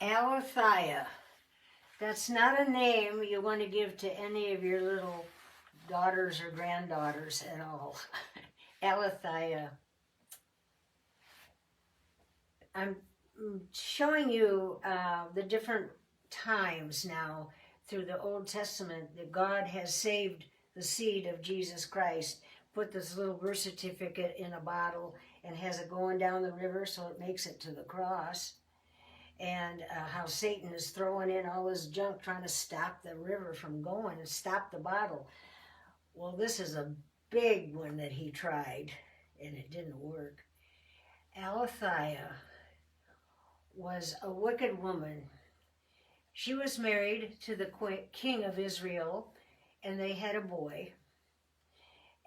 Aletheia. That's not a name you want to give to any of your little daughters or granddaughters at all. Aletheia. I'm showing you the different times now through the Old Testament that God has saved the seed of Jesus Christ, put this little birth certificate in a bottle and has it going down the river so it makes it to the cross, and how Satan is throwing in all his junk trying to stop the river from going and stop the bottle. Well, this is a big one that he tried and it didn't work. Aletheia was a wicked woman. She was married to the king of Israel, and they had a boy.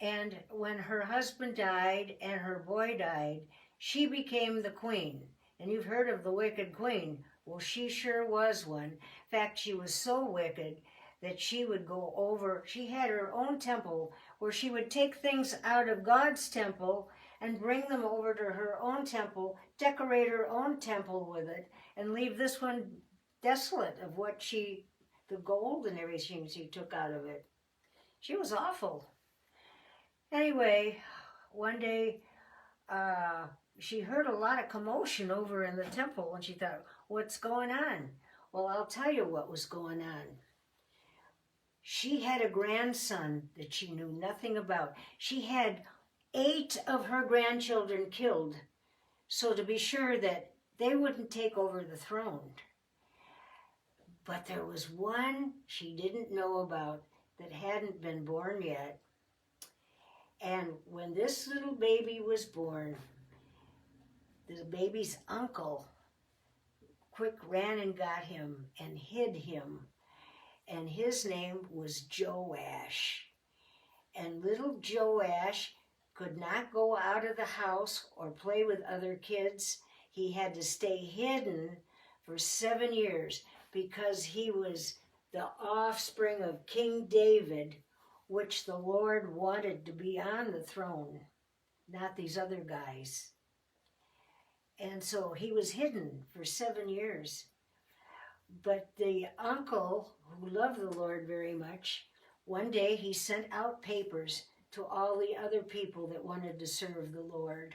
And when her husband died and her boy died, she became the queen. And you've heard of the wicked queen. Well, she sure was one. In fact, she was so wicked that she would go over, she had her own temple where she would take things out of God's temple and bring them over to her own temple, decorate her own temple with it, and leave this one desolate of what the gold and everything she took out of it. She was awful. Anyway, one day she heard a lot of commotion over in the temple, and she thought, what's going on? Well, I'll tell you what was going on. She had a grandson that she knew nothing about. She had 8 of her grandchildren killed, so to be sure that they wouldn't take over the throne. But there was one she didn't know about that hadn't been born yet. And when this little baby was born, the baby's uncle quick ran and got him and hid him. And his name was Joash. And little Joash could not go out of the house or play with other kids. He had to stay hidden for 7 years because he was the offspring of King David, which the Lord wanted to be on the throne, not these other guys. And so he was hidden for 7 years. But the uncle, who loved the Lord very much, one day he sent out papers to all the other people that wanted to serve the Lord.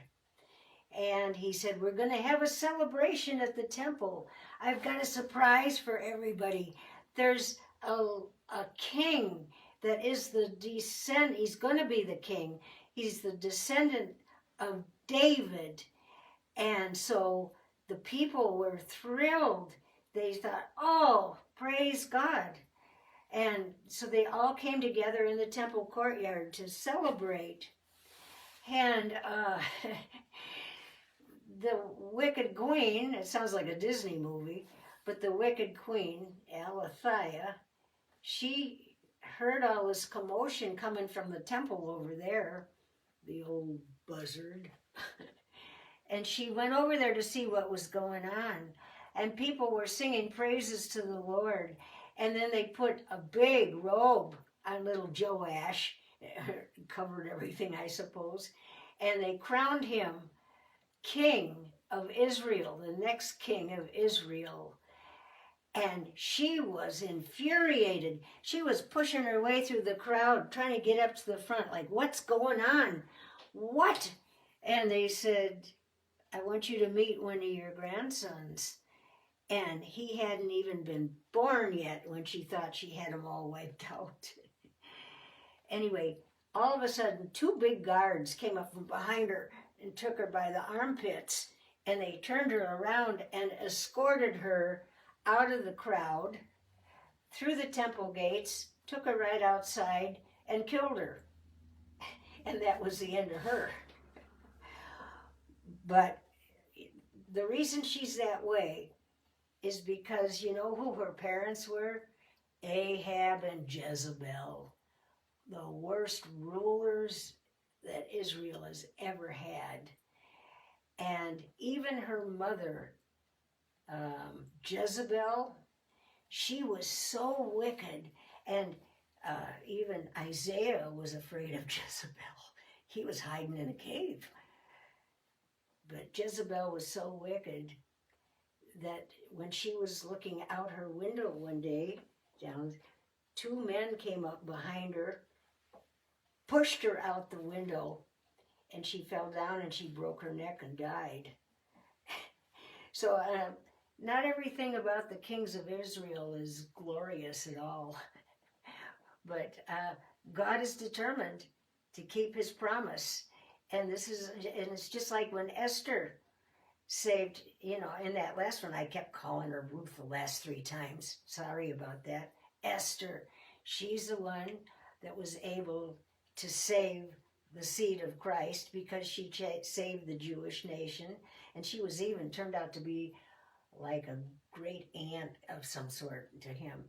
And he said, we're going to have a celebration at the temple. I've got a surprise for everybody. There's a king that is he's going to be the king. He's the descendant of David. And so the people were thrilled. They thought, oh, praise God. And so they all came together in the temple courtyard to celebrate. And the wicked queen, it sounds like a Disney movie, but the wicked queen, Aletheia, she heard all this commotion coming from the temple over there, the old buzzard. And she went over there to see what was going on. And people were singing praises to the Lord. And then they put a big robe on little Joash, covered everything, I suppose. And they crowned him king of Israel, the next king of Israel. And she was infuriated. She was pushing her way through the crowd, trying to get up to the front, like, what's going on? What? And they said, I want you to meet one of your grandsons. And he hadn't even been born yet when she thought she had them all wiped out. Anyway, all of a sudden, 2 big guards came up from behind her and took her by the armpits. And they turned her around and escorted her out of the crowd, through the temple gates, took her right outside and killed her. And that was the end of her. But the reason she's that way is because you know who her parents were? Ahab and Jezebel, the worst rulers that Israel has ever had. And even her mother, Jezebel, she was so wicked. And even Isaiah was afraid of Jezebel. He was hiding in a cave. But Jezebel was so wicked that when she was looking out her window one day, down, two men came up behind her, pushed her out the window, and she fell down and she broke her neck and died. So not everything about the kings of Israel is glorious at all. But God is determined to keep his promise. And it's just like when Esther saved, in that last one, I kept calling her Ruth the last 3 times. Sorry about that. Esther, she's the one that was able to save the seed of Christ because she saved the Jewish nation. And she was even turned out to be like a great aunt of some sort to him.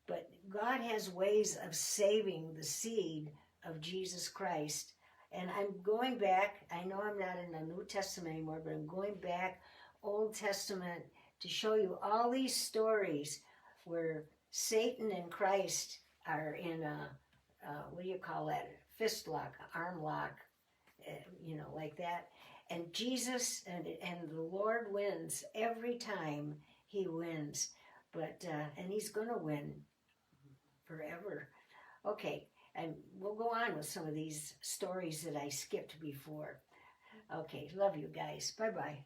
But God has ways of saving the seed of Jesus Christ. And I'm going back, I know I'm not in the New Testament anymore, but I'm going back Old Testament to show you all these stories where Satan and Christ are in a, what do you call that? Fist lock, arm lock, like that. And Jesus and the Lord wins every time he wins. But, and he's going to win forever. Okay, and we'll go on with some of these stories that I skipped before. Okay, love you guys. Bye-bye.